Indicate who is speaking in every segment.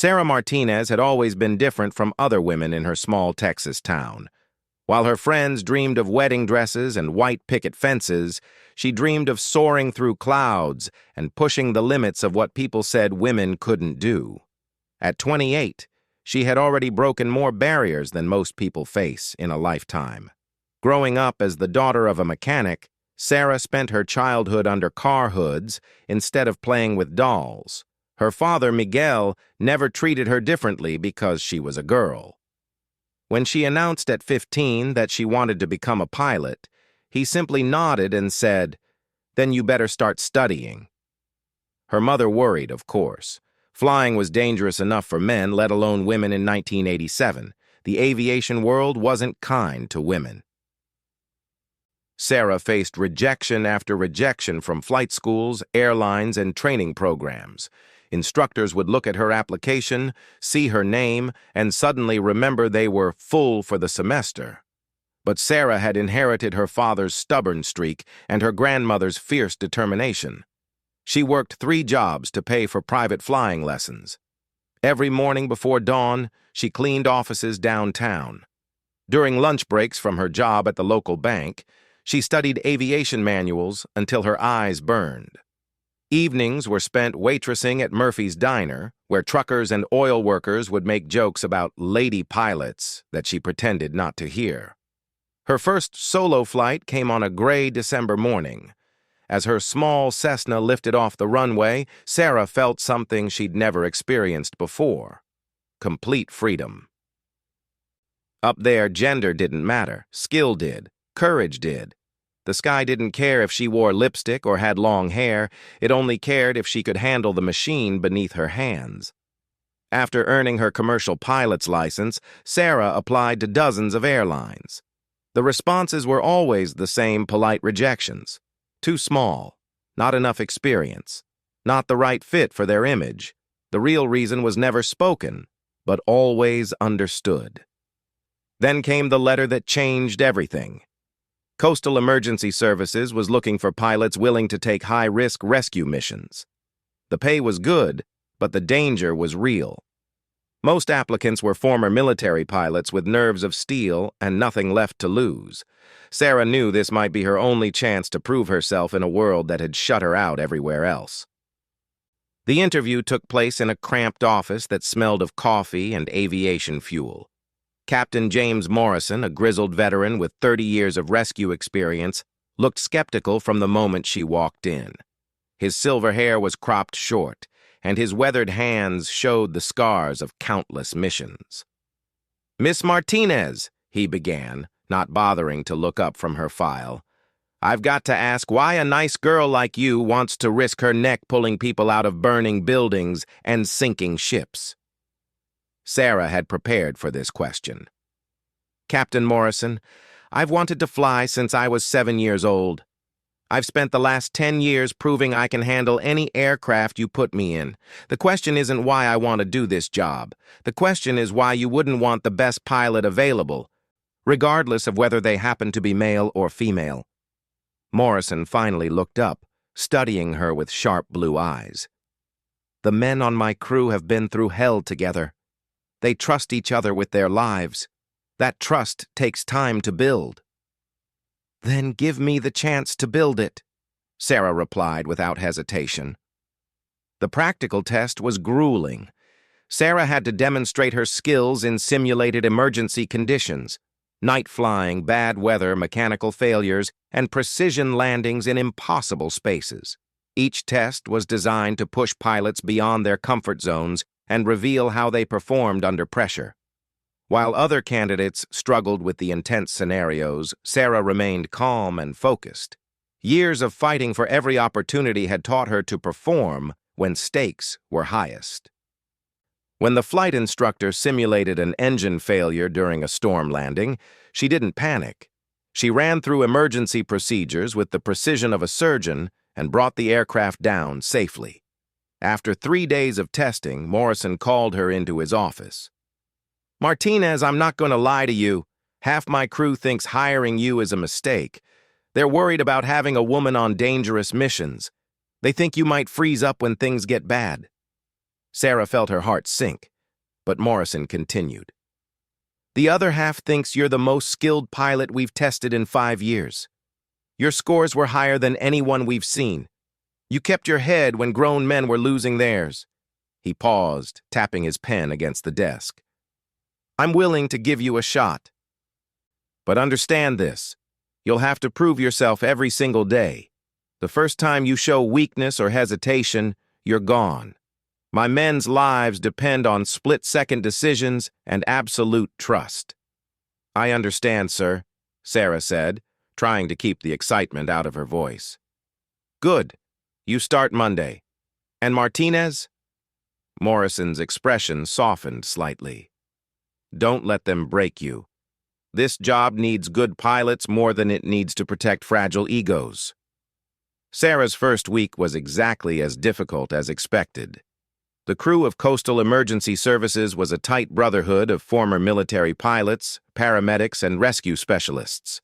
Speaker 1: Sarah Martinez had always been different from other women in her small Texas town. While her friends dreamed of wedding dresses and white picket fences, she dreamed of soaring through clouds and pushing the limits of what people said women couldn't do. At 28, she had already broken more barriers than most people face in a lifetime. Growing up as the daughter of a mechanic, Sarah spent her childhood under car hoods instead of playing with dolls. Her father, Miguel, never treated her differently because she was a girl. When she announced at 15 that she wanted to become a pilot, he simply nodded and said, "Then you better start studying." Her mother worried, of course. Flying was dangerous enough for men, let alone women in 1987. The aviation world wasn't kind to women. Sarah faced rejection after rejection from flight schools, airlines, and training programs. Instructors would look at her application, see her name, and suddenly remember they were full for the semester. But Sarah had inherited her father's stubborn streak and her grandmother's fierce determination. She worked 3 jobs to pay for private flying lessons. Every morning before dawn, she cleaned offices downtown. During lunch breaks from her job at the local bank, she studied aviation manuals until her eyes burned. Evenings were spent waitressing at Murphy's Diner, where truckers and oil workers would make jokes about lady pilots that she pretended not to hear. Her first solo flight came on a gray December morning. As her small Cessna lifted off the runway, Sarah felt something she'd never experienced before: complete freedom. Up there, gender didn't matter. Skill did. Courage did. The sky didn't care if she wore lipstick or had long hair. It only cared if she could handle the machine beneath her hands. After earning her commercial pilot's license, Sarah applied to dozens of airlines. The responses were always the same polite rejections. Too small, not enough experience, not the right fit for their image. The real reason was never spoken, but always understood. Then came the letter that changed everything. Coastal Emergency Services was looking for pilots willing to take high-risk rescue missions. The pay was good, but the danger was real. Most applicants were former military pilots with nerves of steel and nothing left to lose. Sarah knew this might be her only chance to prove herself in a world that had shut her out everywhere else. The interview took place in a cramped office that smelled of coffee and aviation fuel. Captain James Morrison, a grizzled veteran with 30 years of rescue experience, looked skeptical from the moment she walked in. His silver hair was cropped short, and his weathered hands showed the scars of countless missions. "Miss Martinez," he began, not bothering to look up from her file, "I've got to ask why a nice girl like you wants to risk her neck pulling people out of burning buildings and sinking ships." Sarah had prepared for this question. "Captain Morrison, I've wanted to fly since I was 7 years old. I've spent the last 10 years proving I can handle any aircraft you put me in. The question isn't why I want to do this job. The question is why you wouldn't want the best pilot available, regardless of whether they happen to be male or female." Morrison finally looked up, studying her with sharp blue eyes. "The men on my crew have been through hell together. They trust each other with their lives. That trust takes time to build." "Then give me the chance to build it," Sarah replied without hesitation. The practical test was grueling. Sarah had to demonstrate her skills in simulated emergency conditions: night flying, bad weather, mechanical failures, and precision landings in impossible spaces. Each test was designed to push pilots beyond their comfort zones and reveal how they performed under pressure. While other candidates struggled with the intense scenarios, Sarah remained calm and focused. Years of fighting for every opportunity had taught her to perform when stakes were highest. When the flight instructor simulated an engine failure during a storm landing, she didn't panic. She ran through emergency procedures with the precision of a surgeon and brought the aircraft down safely. After 3 days of testing, Morrison called her into his office. "Martinez, I'm not going to lie to you. Half my crew thinks hiring you is a mistake. They're worried about having a woman on dangerous missions. They think you might freeze up when things get bad." Sarah felt her heart sink. But Morrison continued. The other half thinks you're the most skilled pilot we've tested in 5 years. Your scores were higher than anyone we've seen. You kept your head when grown men were losing theirs. He paused, tapping his pen against the desk. I'm willing to give you a shot. But understand this. You'll have to prove yourself every single day. The first time you show weakness or hesitation, you're gone. My men's lives depend on split-second decisions and absolute trust. I understand, sir, Sarah said, trying to keep the excitement out of her voice. Good. You start Monday. And Martinez? Morrison's expression softened slightly. Don't let them break you. This job needs good pilots more than it needs to protect fragile egos. Sarah's first week was exactly as difficult as expected. The crew of Coastal Emergency Services was a tight brotherhood of former military pilots, paramedics, and rescue specialists.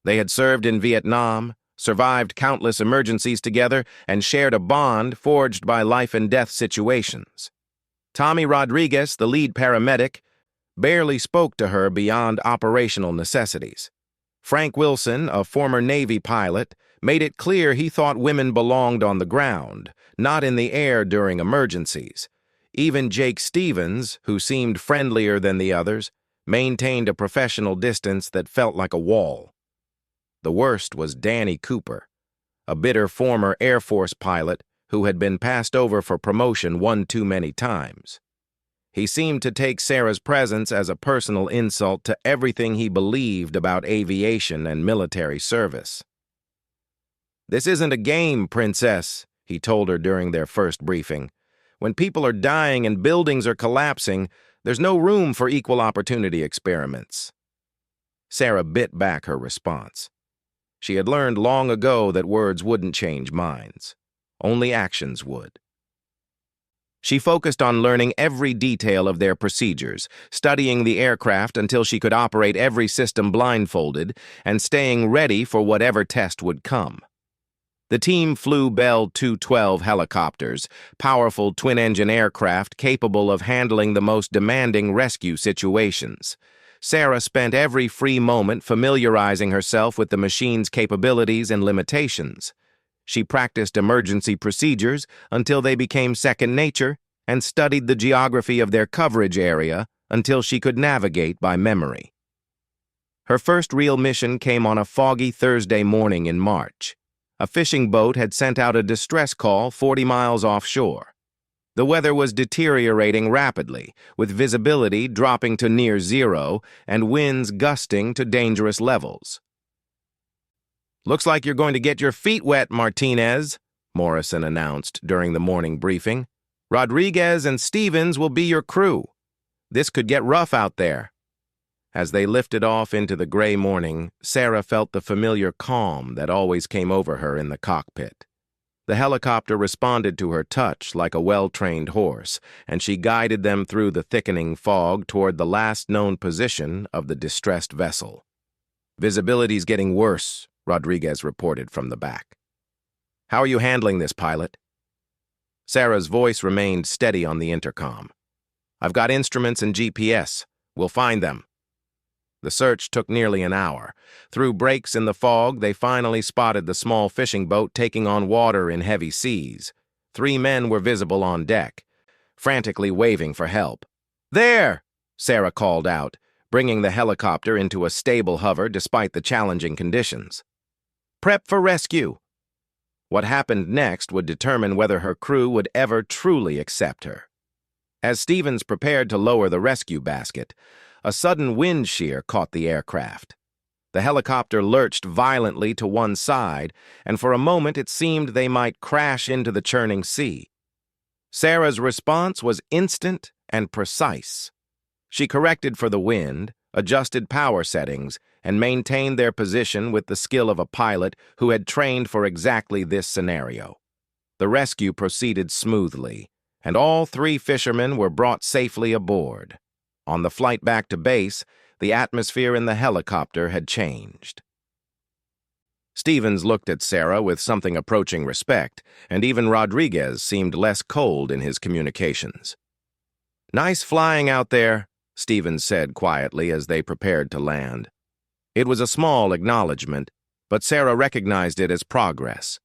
Speaker 1: They had served in Vietnam, survived countless emergencies together, and shared a bond forged by life-and-death situations. Tommy Rodriguez, the lead paramedic, barely spoke to her beyond operational necessities. Frank Wilson, a former Navy pilot, made it clear he thought women belonged on the ground, not in the air during emergencies. Even Jake Stevens, who seemed friendlier than the others, maintained a professional distance that felt like a wall. The worst was Danny Cooper, a bitter former Air Force pilot who had been passed over for promotion one too many times. He seemed to take Sarah's presence as a personal insult to everything he believed about aviation and military service. This isn't a game, Princess, he told her during their first briefing. When people are dying and buildings are collapsing, there's no room for equal opportunity experiments. Sarah bit back her response. She had learned long ago that words wouldn't change minds. Only actions would. She focused on learning every detail of their procedures, studying the aircraft until she could operate every system blindfolded, and staying ready for whatever test would come. The team flew Bell 212 helicopters, powerful twin-engine aircraft capable of handling the most demanding rescue situations. Sarah spent every free moment familiarizing herself with the machine's capabilities and limitations. She practiced emergency procedures until they became second nature and studied the geography of their coverage area until she could navigate by memory. Her first real mission came on a foggy Thursday morning in March. A fishing boat had sent out a distress call 40 miles offshore. The weather was deteriorating rapidly, with visibility dropping to near zero and winds gusting to dangerous levels. Looks like you're going to get your feet wet, Martinez, Morrison announced during the morning briefing. Rodriguez and Stevens will be your crew. This could get rough out there. As they lifted off into the gray morning, Sarah felt the familiar calm that always came over her in the cockpit. The helicopter responded to her touch like a well-trained horse, and she guided them through the thickening fog toward the last known position of the distressed vessel. Visibility's getting worse, Rodriguez reported from the back. How are you handling this, pilot? Sarah's voice remained steady on the intercom. I've got instruments and GPS. We'll find them. The search took nearly an hour. Through breaks in the fog, they finally spotted the small fishing boat taking on water in heavy seas. 3 men were visible on deck, frantically waving for help. There! Sarah called out, bringing the helicopter into a stable hover despite the challenging conditions. Prep for rescue. What happened next would determine whether her crew would ever truly accept her. As Stevens prepared to lower the rescue basket, a sudden wind shear caught the aircraft. The helicopter lurched violently to one side, and for a moment it seemed they might crash into the churning sea. Sarah's response was instant and precise. She corrected for the wind, adjusted power settings, and maintained their position with the skill of a pilot who had trained for exactly this scenario. The rescue proceeded smoothly, and all 3 fishermen were brought safely aboard. On the flight back to base, the atmosphere in the helicopter had changed. Stevens looked at Sarah with something approaching respect, and even Rodriguez seemed less cold in his communications. "Nice flying out there," Stevens said quietly as they prepared to land. It was a small acknowledgement, but Sarah recognized it as progress.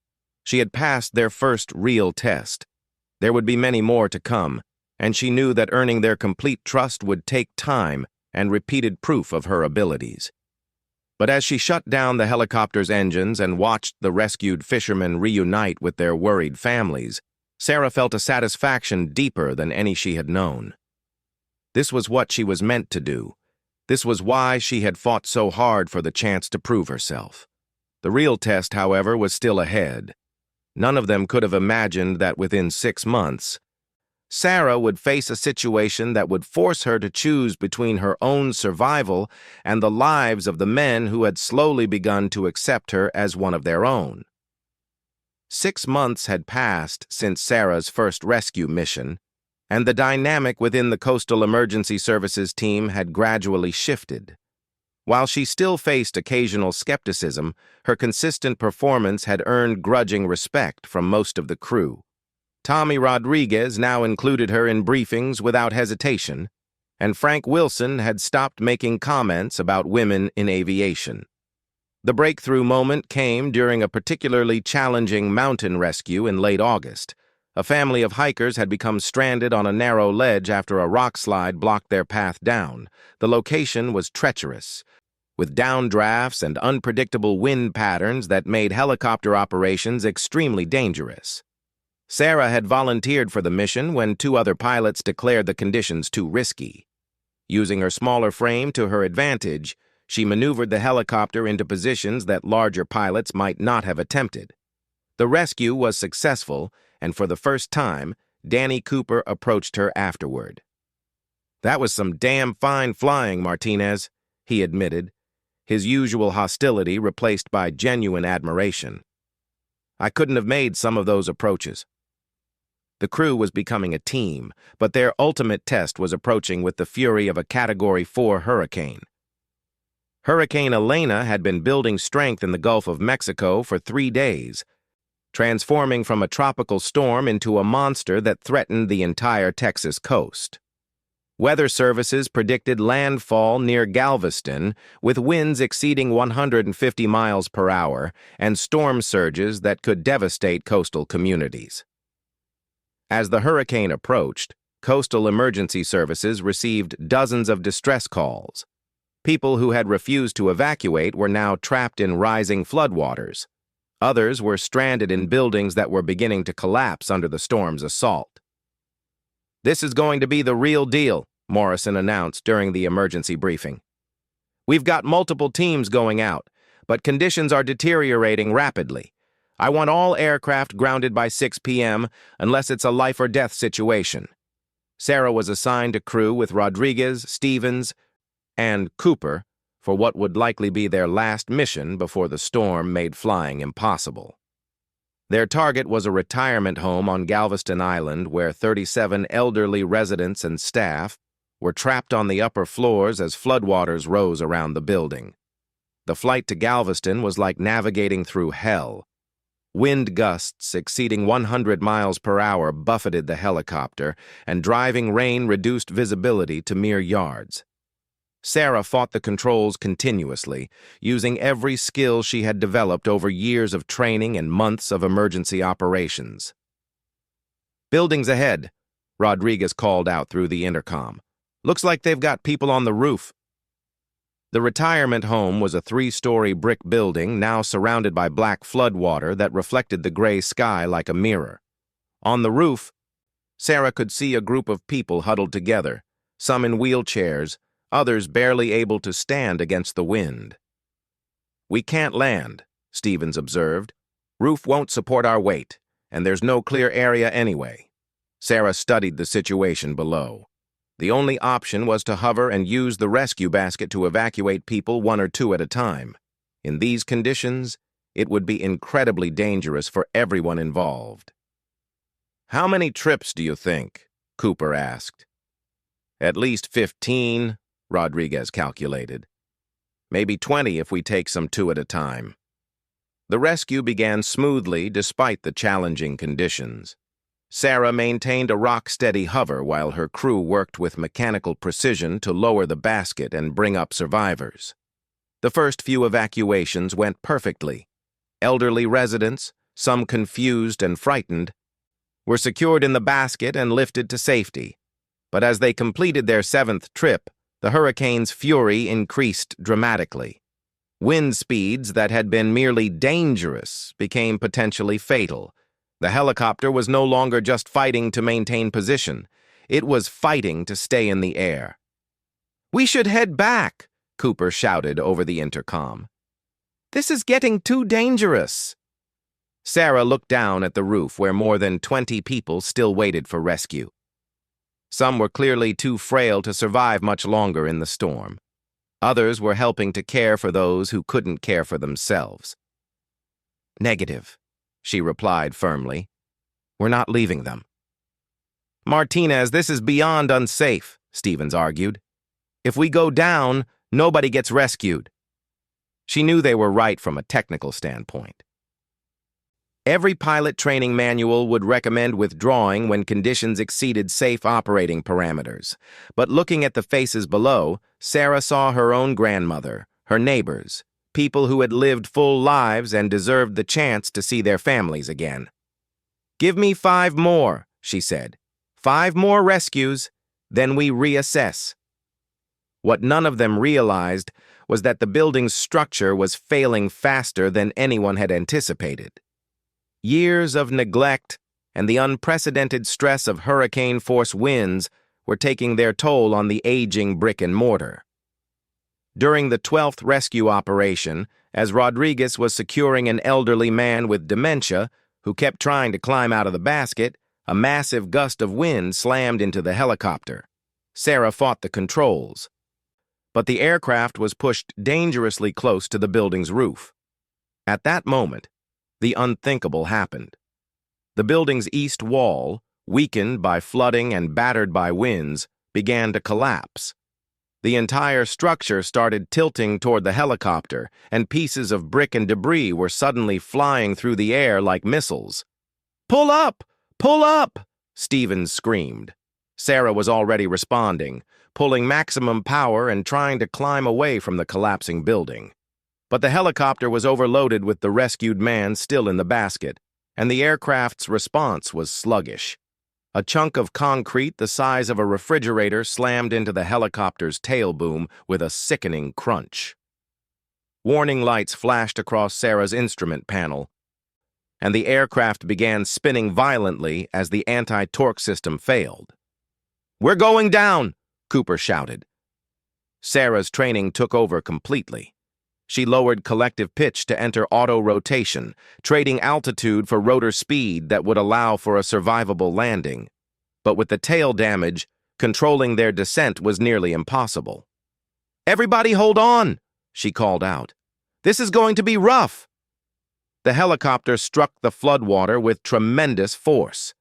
Speaker 1: She had passed their first real test. There would be many more to come, and she knew that earning their complete trust would take time and repeated proof of her abilities. But as she shut down the helicopter's engines and watched the rescued fishermen reunite with their worried families, Sarah felt a satisfaction deeper than any she had known. This was what she was meant to do. This was why she had fought so hard for the chance to prove herself. The real test, however, was still ahead. None of them could have imagined that within 6 months, Sarah would face a situation that would force her to choose between her own survival and the lives of the men who had slowly begun to accept her as one of their own. 6 months had passed since Sarah's first rescue mission, and the dynamic within the Coastal Emergency Services team had gradually shifted. While she still faced occasional skepticism, her consistent performance had earned grudging respect from most of the crew. Tommy Rodriguez now included her in briefings without hesitation, and Frank Wilson had stopped making comments about women in aviation. The breakthrough moment came during a particularly challenging mountain rescue in late August. A family of hikers had become stranded on a narrow ledge after a rock slide blocked their path down. The location was treacherous, with downdrafts and unpredictable wind patterns that made helicopter operations extremely dangerous. Sarah had volunteered for the mission when 2 other pilots declared the conditions too risky. Using her smaller frame to her advantage, she maneuvered the helicopter into positions that larger pilots might not have attempted. The rescue was successful, and for the first time, Danny Cooper approached her afterward. "That was some damn fine flying, Martinez," he admitted, his usual hostility replaced by genuine admiration. "I couldn't have made some of those approaches." The crew was becoming a team, but their ultimate test was approaching with the fury of a Category 4 hurricane. Hurricane Elena had been building strength in the Gulf of Mexico for 3 days, transforming from a tropical storm into a monster that threatened the entire Texas coast. Weather services predicted landfall near Galveston, with winds exceeding 150 miles per hour and storm surges that could devastate coastal communities. As the hurricane approached, Coastal Emergency Services received dozens of distress calls. People who had refused to evacuate were now trapped in rising floodwaters. Others were stranded in buildings that were beginning to collapse under the storm's assault. "This is going to be the real deal," Morrison announced during the emergency briefing. "We've got multiple teams going out, but conditions are deteriorating rapidly. I want all aircraft grounded by 6 p.m. unless it's a life-or-death situation." Sarah was assigned a crew with Rodriguez, Stevens, and Cooper for what would likely be their last mission before the storm made flying impossible. Their target was a retirement home on Galveston Island where 37 elderly residents and staff were trapped on the upper floors as floodwaters rose around the building. The flight to Galveston was like navigating through hell. Wind gusts exceeding 100 miles per hour buffeted the helicopter, and driving rain reduced visibility to mere yards. Sarah fought the controls continuously, using every skill she had developed over years of training and months of emergency operations. "Buildings ahead," Rodriguez called out through the intercom. "Looks like they've got people on the roof." The retirement home was a 3-story brick building now surrounded by black floodwater that reflected the gray sky like a mirror. On the roof, Sarah could see a group of people huddled together, some in wheelchairs, others barely able to stand against the wind. "We can't land," Stevens observed. "Roof won't support our weight, and there's no clear area anyway." Sarah studied the situation below. The only option was to hover and use the rescue basket to evacuate people 1 or 2 at a time. In these conditions, it would be incredibly dangerous for everyone involved. "How many trips do you think?" Cooper asked. "At least 15, Rodriguez calculated. "Maybe 20 if we take some 2 at a time." The rescue began smoothly despite the challenging conditions. Sarah maintained a rock-steady hover while her crew worked with mechanical precision to lower the basket and bring up survivors. The first few evacuations went perfectly. Elderly residents, some confused and frightened, were secured in the basket and lifted to safety. But as they completed their 7th trip, the hurricane's fury increased dramatically. Wind speeds that had been merely dangerous became potentially fatal. The helicopter was no longer just fighting to maintain position. It was fighting to stay in the air. "We should head back," Cooper shouted over the intercom. "This is getting too dangerous." Sarah looked down at the roof where more than 20 people still waited for rescue. Some were clearly too frail to survive much longer in the storm. Others were helping to care for those who couldn't care for themselves. "Negative," she replied firmly. "We're not leaving them." "Martinez, this is beyond unsafe," Stevens argued. "If we go down, nobody gets rescued." She knew they were right from a technical standpoint. Every pilot training manual would recommend withdrawing when conditions exceeded safe operating parameters. But looking at the faces below, Sarah saw her own grandmother, her neighbors, people who had lived full lives and deserved the chance to see their families again. "Give me 5 more," she said. 5 more rescues, then we reassess." What none of them realized was that the building's structure was failing faster than anyone had anticipated. Years of neglect and the unprecedented stress of hurricane-force winds were taking their toll on the aging brick and mortar. During the 12th rescue operation, as Rodriguez was securing an elderly man with dementia who kept trying to climb out of the basket, a massive gust of wind slammed into the helicopter. Sarah fought the controls, but the aircraft was pushed dangerously close to the building's roof. At that moment, the unthinkable happened. The building's east wall, weakened by flooding and battered by winds, began to collapse. The entire structure started tilting toward the helicopter, and pieces of brick and debris were suddenly flying through the air like missiles. "Pull up! Pull up!" Stevens screamed. Sarah was already responding, pulling maximum power and trying to climb away from the collapsing building. But the helicopter was overloaded with the rescued man still in the basket, and the aircraft's response was sluggish. A chunk of concrete the size of a refrigerator slammed into the helicopter's tail boom with a sickening crunch. Warning lights flashed across Sarah's instrument panel, and the aircraft began spinning violently as the anti-torque system failed. "We're going down!" Cooper shouted. Sarah's training took over completely. She lowered collective pitch to enter auto-rotation, trading altitude for rotor speed that would allow for a survivable landing. But with the tail damage, controlling their descent was nearly impossible. "Everybody hold on!" she called out. "This is going to be rough!" The helicopter struck the floodwater with tremendous force.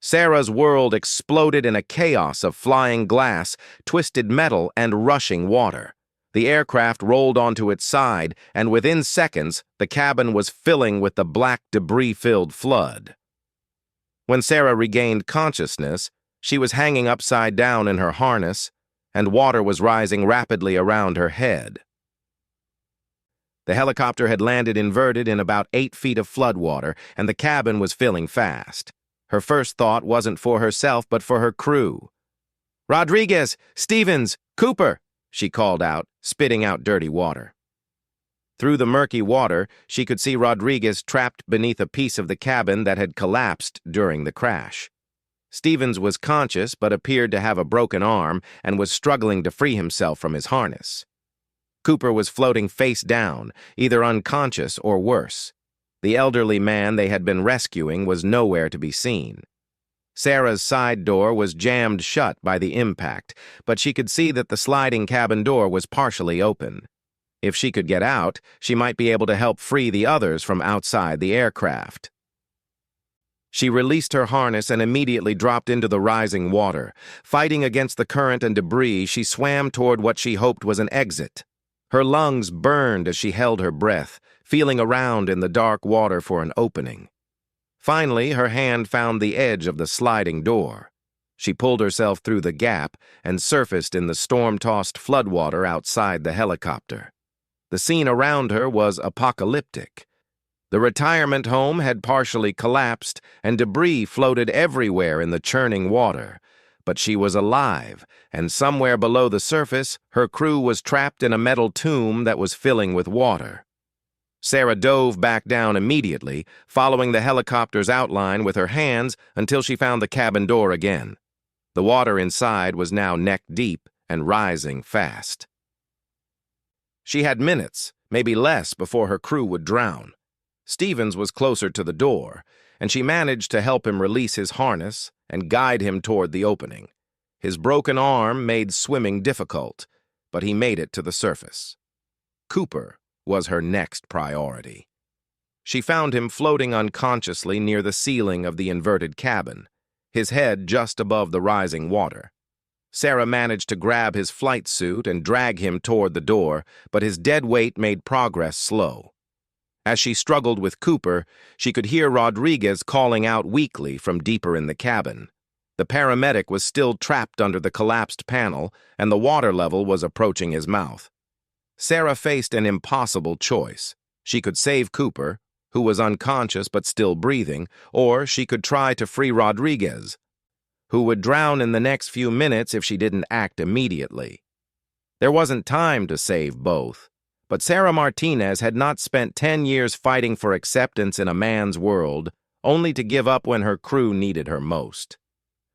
Speaker 1: Sarah's world exploded in a chaos of flying glass, twisted metal, and rushing water. The aircraft rolled onto its side, and within seconds, the cabin was filling with the black debris-filled flood. When Sarah regained consciousness, she was hanging upside down in her harness, and water was rising rapidly around her head. The helicopter had landed inverted in about 8 feet of floodwater, and the cabin was filling fast. Her first thought wasn't for herself, but for her crew. "Rodriguez, Stevens, Cooper!" she called out, spitting out dirty water. Through the murky water, she could see Rodriguez trapped beneath a piece of the cabin that had collapsed during the crash. Stevens was conscious but appeared to have a broken arm and was struggling to free himself from his harness. Cooper was floating face down, either unconscious or worse. The elderly man they had been rescuing was nowhere to be seen. Sarah's side door was jammed shut by the impact, but she could see that the sliding cabin door was partially open. If she could get out, she might be able to help free the others from outside the aircraft. She released her harness and immediately dropped into the rising water. Fighting against the current and debris, she swam toward what she hoped was an exit. Her lungs burned as she held her breath, feeling around in the dark water for an opening. Finally, her hand found the edge of the sliding door. She pulled herself through the gap and surfaced in the storm-tossed floodwater outside the helicopter. The scene around her was apocalyptic. The retirement home had partially collapsed, and debris floated everywhere in the churning water. But she was alive, and somewhere below the surface, her crew was trapped in a metal tomb that was filling with water. Sarah dove back down immediately, following the helicopter's outline with her hands until she found the cabin door again. The water inside was now neck-deep and rising fast. She had minutes, maybe less, before her crew would drown. Stevens was closer to the door, and she managed to help him release his harness and guide him toward the opening. His broken arm made swimming difficult, but he made it to the surface. Cooper was her next priority. She found him floating unconsciously near the ceiling of the inverted cabin, his head just above the rising water. Sarah managed to grab his flight suit and drag him toward the door, but his dead weight made progress slow. As she struggled with Cooper, she could hear Rodriguez calling out weakly from deeper in the cabin. The paramedic was still trapped under the collapsed panel, and the water level was approaching his mouth. Sarah faced an impossible choice. She could save Cooper, who was unconscious but still breathing, or she could try to free Rodriguez, who would drown in the next few minutes if she didn't act immediately. There wasn't time to save both, but Sarah Martinez had not spent 10 years fighting for acceptance in a man's world, only to give up when her crew needed her most.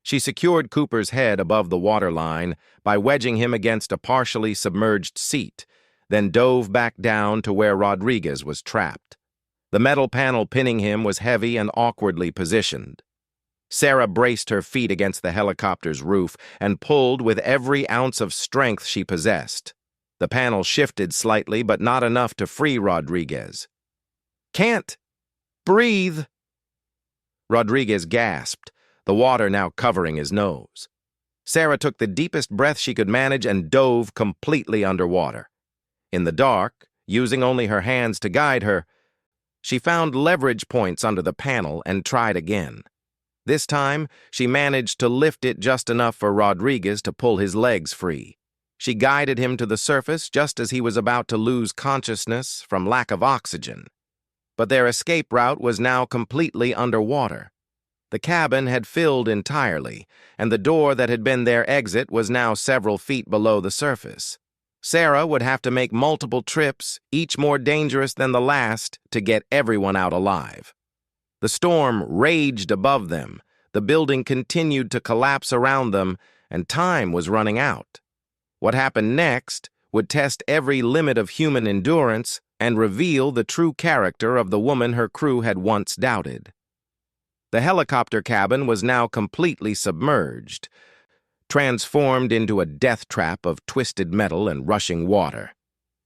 Speaker 1: She secured Cooper's head above the waterline by wedging him against a partially submerged seat, then dove back down to where Rodriguez was trapped. The metal panel pinning him was heavy and awkwardly positioned. Sarah braced her feet against the helicopter's roof and pulled with every ounce of strength she possessed. The panel shifted slightly, but not enough to free Rodriguez. "Can't breathe!" Rodriguez gasped, the water now covering his nose. Sarah took the deepest breath she could manage and dove completely underwater. In the dark, using only her hands to guide her, she found leverage points under the panel and tried again. This time, she managed to lift it just enough for Rodriguez to pull his legs free. She guided him to the surface just as he was about to lose consciousness from lack of oxygen. But their escape route was now completely underwater. The cabin had filled entirely, and the door that had been their exit was now several feet below the surface. Sarah would have to make multiple trips, each more dangerous than the last, to get everyone out alive. The storm raged above them, the building continued to collapse around them, and time was running out. What happened next would test every limit of human endurance and reveal the true character of the woman her crew had once doubted. The helicopter cabin was now completely submerged, transformed into a death trap of twisted metal and rushing water.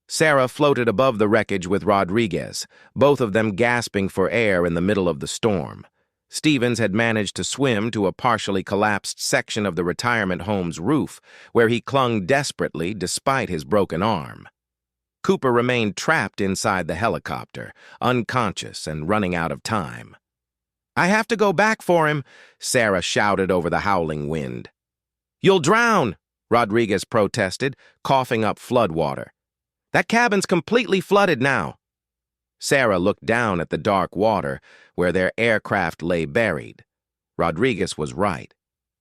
Speaker 1: Sarah floated above the wreckage with Rodriguez, both of them gasping for air in the middle of the storm. Stevens had managed to swim to a partially collapsed section of the retirement home's roof, where he clung desperately despite his broken arm. Cooper remained trapped inside the helicopter, unconscious and running out of time. "I have to go back for him," Sarah shouted over the howling wind. "You'll drown," Rodriguez protested, coughing up floodwater. "That cabin's completely flooded now." Sarah looked down at the dark water where their aircraft lay buried. Rodriguez was right.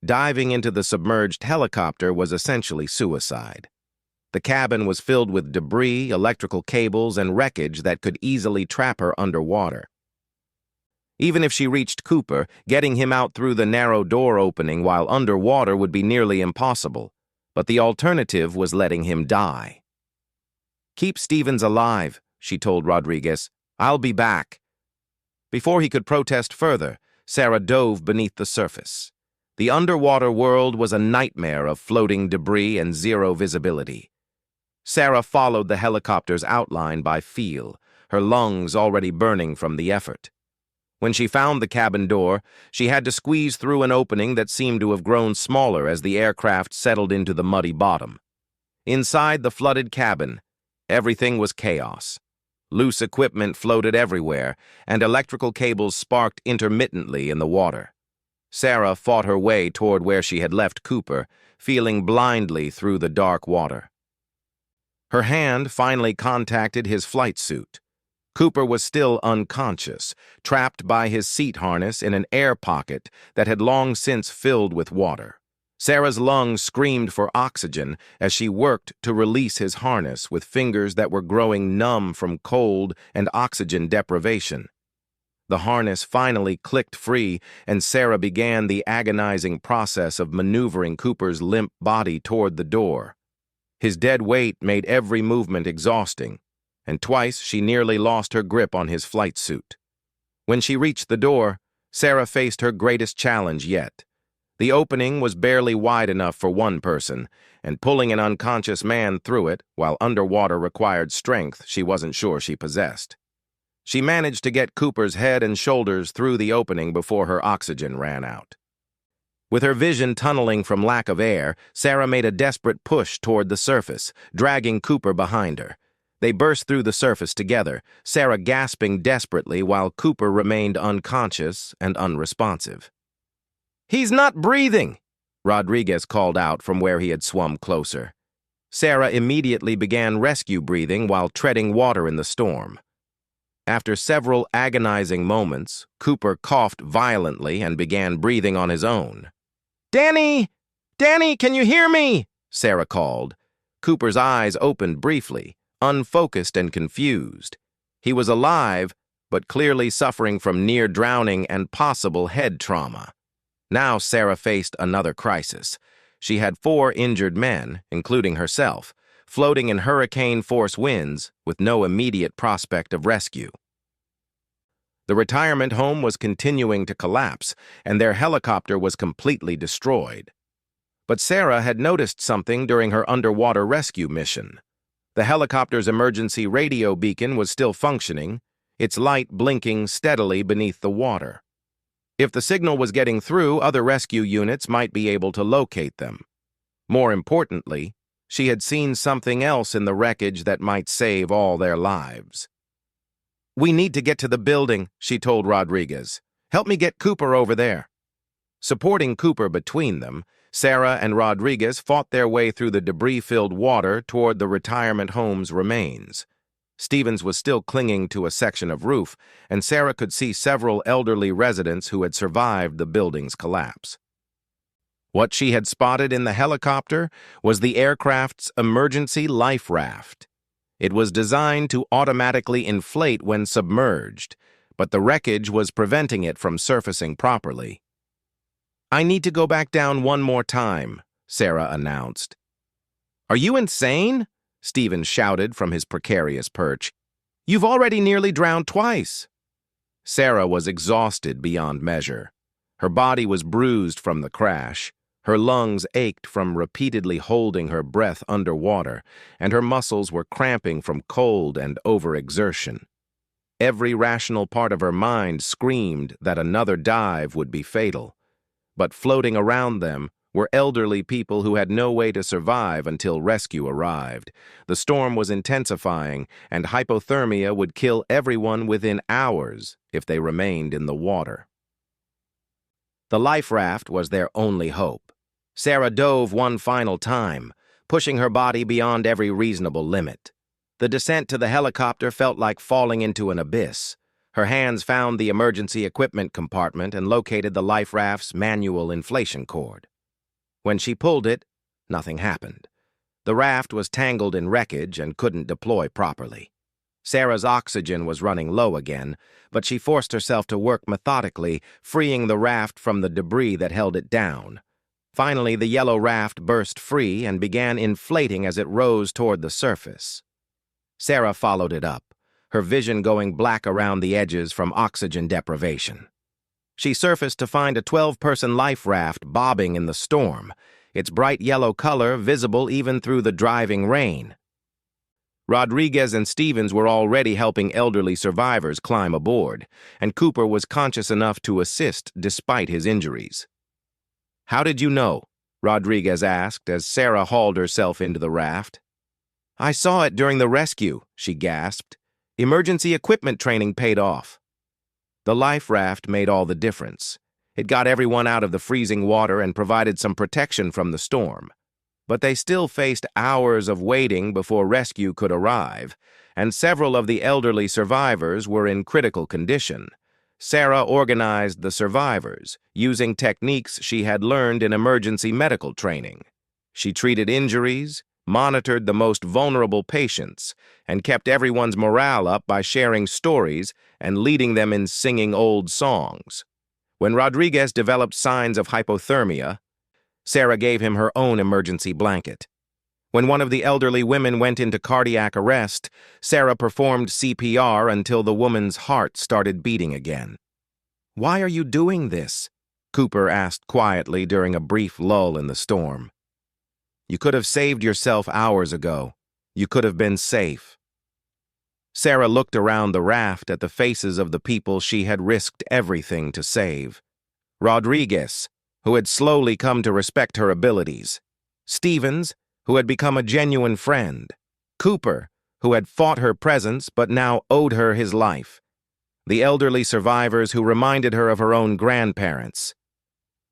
Speaker 1: Diving into the submerged helicopter was essentially suicide. The cabin was filled with debris, electrical cables, and wreckage that could easily trap her underwater. Even if she reached Cooper, getting him out through the narrow door opening while underwater would be nearly impossible, but the alternative was letting him die. "Keep Stevens alive," she told Rodriguez. "I'll be back." Before he could protest further, Sarah dove beneath the surface. The underwater world was a nightmare of floating debris and zero visibility. Sarah followed the helicopter's outline by feel, her lungs already burning from the effort. When she found the cabin door, she had to squeeze through an opening that seemed to have grown smaller as the aircraft settled into the muddy bottom. Inside the flooded cabin, everything was chaos. Loose equipment floated everywhere, and electrical cables sparked intermittently in the water. Sarah fought her way toward where she had left Cooper, feeling blindly through the dark water. Her hand finally contacted his flight suit. Cooper was still unconscious, trapped by his seat harness in an air pocket that had long since filled with water. Sarah's lungs screamed for oxygen as she worked to release his harness with fingers that were growing numb from cold and oxygen deprivation. The harness finally clicked free, and Sarah began the agonizing process of maneuvering Cooper's limp body toward the door. His dead weight made every movement exhausting, and twice she nearly lost her grip on his flight suit. When she reached the door, Sarah faced her greatest challenge yet. The opening was barely wide enough for one person, and pulling an unconscious man through it while underwater required strength she wasn't sure she possessed. She managed to get Cooper's head and shoulders through the opening before her oxygen ran out. With her vision tunneling from lack of air, Sarah made a desperate push toward the surface, dragging Cooper behind her. They burst through the surface together, Sarah gasping desperately while Cooper remained unconscious and unresponsive. "He's not breathing!" Rodriguez called out from where he had swum closer. Sarah immediately began rescue breathing while treading water in the storm. After several agonizing moments, Cooper coughed violently and began breathing on his own. "Danny! Danny, can you hear me?" Sarah called. Cooper's eyes opened briefly, unfocused and confused. He was alive, but clearly suffering from near drowning and possible head trauma. Now Sarah faced another crisis. She had 4 injured men, including herself, floating in hurricane-force winds with no immediate prospect of rescue. The retirement home was continuing to collapse, and their helicopter was completely destroyed. But Sarah had noticed something during her underwater rescue mission. The helicopter's emergency radio beacon was still functioning, its light blinking steadily beneath the water. If the signal was getting through, other rescue units might be able to locate them. More importantly, she had seen something else in the wreckage that might save all their lives. "We need to get to the building," she told Rodriguez. "Help me get Cooper over there." Supporting Cooper between them, Sarah and Rodriguez fought their way through the debris-filled water toward the retirement home's remains. Stevens was still clinging to a section of roof, and Sarah could see several elderly residents who had survived the building's collapse. What she had spotted in the helicopter was the aircraft's emergency life raft. It was designed to automatically inflate when submerged, but the wreckage was preventing it from surfacing properly. "I need to go back down one more time," Sarah announced. "Are you insane?" Stevens shouted from his precarious perch. "You've already nearly drowned twice." Sarah was exhausted beyond measure. Her body was bruised from the crash. Her lungs ached from repeatedly holding her breath underwater, and her muscles were cramping from cold and overexertion. Every rational part of her mind screamed that another dive would be fatal. But floating around them were elderly people who had no way to survive until rescue arrived. The storm was intensifying, and hypothermia would kill everyone within hours if they remained in the water. The life raft was their only hope. Sarah dove one final time, pushing her body beyond every reasonable limit. The descent to the helicopter felt like falling into an abyss. Her hands found the emergency equipment compartment and located the life raft's manual inflation cord. When she pulled it, nothing happened. The raft was tangled in wreckage and couldn't deploy properly. Sarah's oxygen was running low again, but she forced herself to work methodically, freeing the raft from the debris that held it down. Finally, the yellow raft burst free and began inflating as it rose toward the surface. Sarah followed it up, her vision going black around the edges from oxygen deprivation. She surfaced to find a 12-person life raft bobbing in the storm, its bright yellow color visible even through the driving rain. Rodriguez and Stevens were already helping elderly survivors climb aboard, and Cooper was conscious enough to assist despite his injuries. "How did you know?" Rodriguez asked as Sarah hauled herself into the raft. "I saw it during the rescue," she gasped. Emergency equipment training paid off. The life raft made all the difference. It got everyone out of the freezing water and provided some protection from the storm. But they still faced hours of waiting before rescue could arrive, and several of the elderly survivors were in critical condition. Sarah organized the survivors, using techniques she had learned in emergency medical training. She treated injuries, monitored the most vulnerable patients, and kept everyone's morale up by sharing stories and leading them in singing old songs. When Rodriguez developed signs of hypothermia, Sarah gave him her own emergency blanket. When one of the elderly women went into cardiac arrest, Sarah performed CPR until the woman's heart started beating again. "Why are you doing this?" Cooper asked quietly during a brief lull in the storm. "You could have saved yourself hours ago. You could have been safe." Sarah looked around the raft at the faces of the people she had risked everything to save. Rodriguez, who had slowly come to respect her abilities. Stevens, who had become a genuine friend. Cooper, who had fought her presence but now owed her his life. The elderly survivors who reminded her of her own grandparents.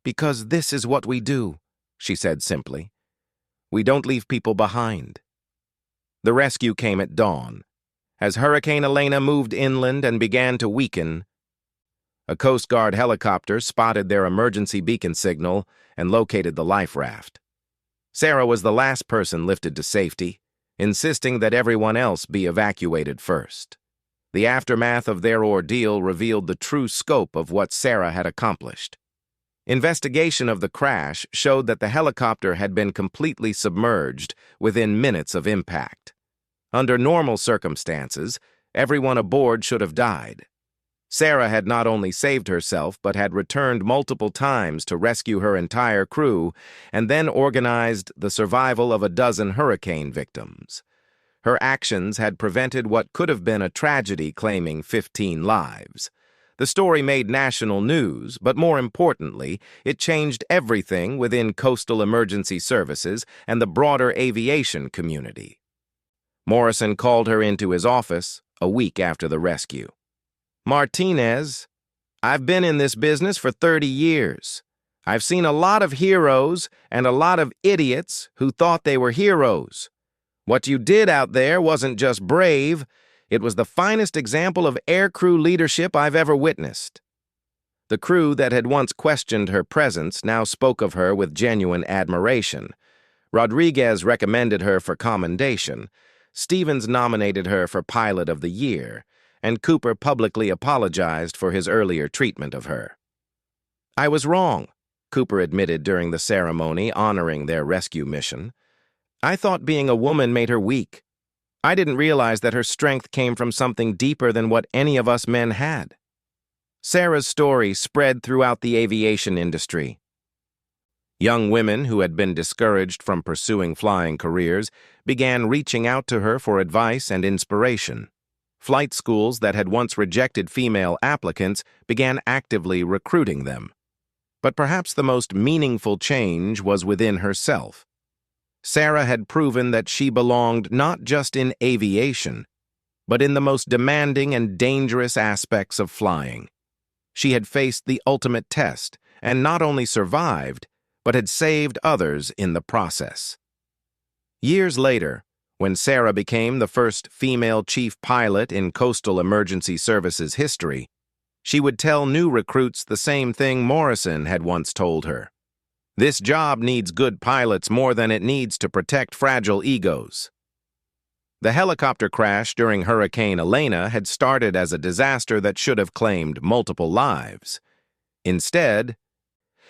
Speaker 1: "Because this is what we do," she said simply. "We don't leave people behind." The rescue came at dawn. As Hurricane Elena moved inland and began to weaken, a Coast Guard helicopter spotted their emergency beacon signal and located the life raft. Sarah was the last person lifted to safety, insisting that everyone else be evacuated first. The aftermath of their ordeal revealed the true scope of what Sarah had accomplished. Investigation of the crash showed that the helicopter had been completely submerged within minutes of impact. Under normal circumstances, everyone aboard should have died. Sarah had not only saved herself but had returned multiple times to rescue her entire crew and then organized the survival of a dozen hurricane victims. Her actions had prevented what could have been a tragedy claiming 15 lives. The story made national news, but more importantly, it changed everything within coastal emergency services and the broader aviation community. Morrison called her into his office a week after the rescue. "Martinez, I've been in this business for 30 years. I've seen a lot of heroes and a lot of idiots who thought they were heroes. What you did out there wasn't just brave, it was the finest example of aircrew leadership I've ever witnessed." The crew that had once questioned her presence now spoke of her with genuine admiration. Rodriguez recommended her for commendation. Stevens nominated her for Pilot of the Year, and Cooper publicly apologized for his earlier treatment of her. "I was wrong," Cooper admitted during the ceremony honoring their rescue mission. "I thought being a woman made her weak. I didn't realize that her strength came from something deeper than what any of us men had." Sarah's story spread throughout the aviation industry. Young women who had been discouraged from pursuing flying careers began reaching out to her for advice and inspiration. Flight schools that had once rejected female applicants began actively recruiting them. But perhaps the most meaningful change was within herself. Sarah had proven that she belonged not just in aviation, but in the most demanding and dangerous aspects of flying. She had faced the ultimate test and not only survived, but had saved others in the process. Years later, when Sarah became the first female chief pilot in coastal emergency services history, she would tell new recruits the same thing Morrison had once told her. "This job needs good pilots more than it needs to protect fragile egos." The helicopter crash during Hurricane Elena had started as a disaster that should have claimed multiple lives. Instead,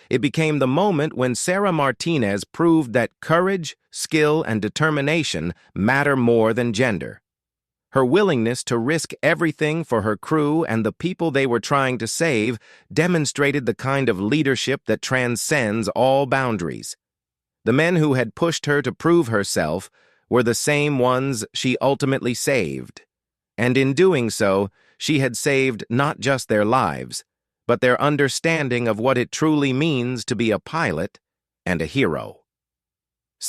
Speaker 1: it became the moment when Sarah Martinez proved that courage, skill, and determination matter more than gender. Her willingness to risk everything for her crew and the people they were trying to save demonstrated the kind of leadership that transcends all boundaries. The men who had pushed her to prove herself were the same ones she ultimately saved. And in doing so, she had saved not just their lives, but their understanding of what it truly means to be a pilot and a hero.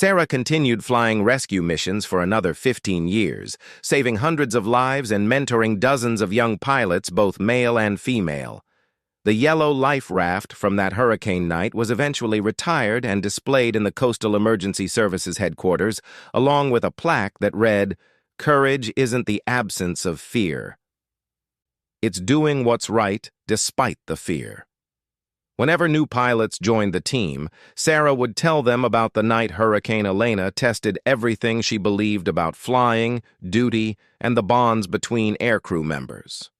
Speaker 1: Sarah continued flying rescue missions for another 15 years, saving hundreds of lives and mentoring dozens of young pilots, both male and female. The yellow life raft from that hurricane night was eventually retired and displayed in the Coastal Emergency Services headquarters, along with a plaque that read, "Courage isn't the absence of fear. It's doing what's right despite the fear." Whenever new pilots joined the team, Sarah would tell them about the night Hurricane Elena tested everything she believed about flying, duty, and the bonds between aircrew members.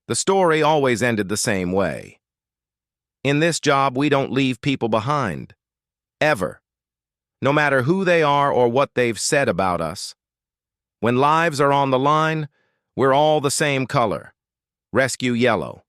Speaker 1: The story always ended the same way. In this job, we don't leave people behind. Ever. No matter who they are or what they've said about us. When lives are on the line, we're all the same color. Rescue yellow.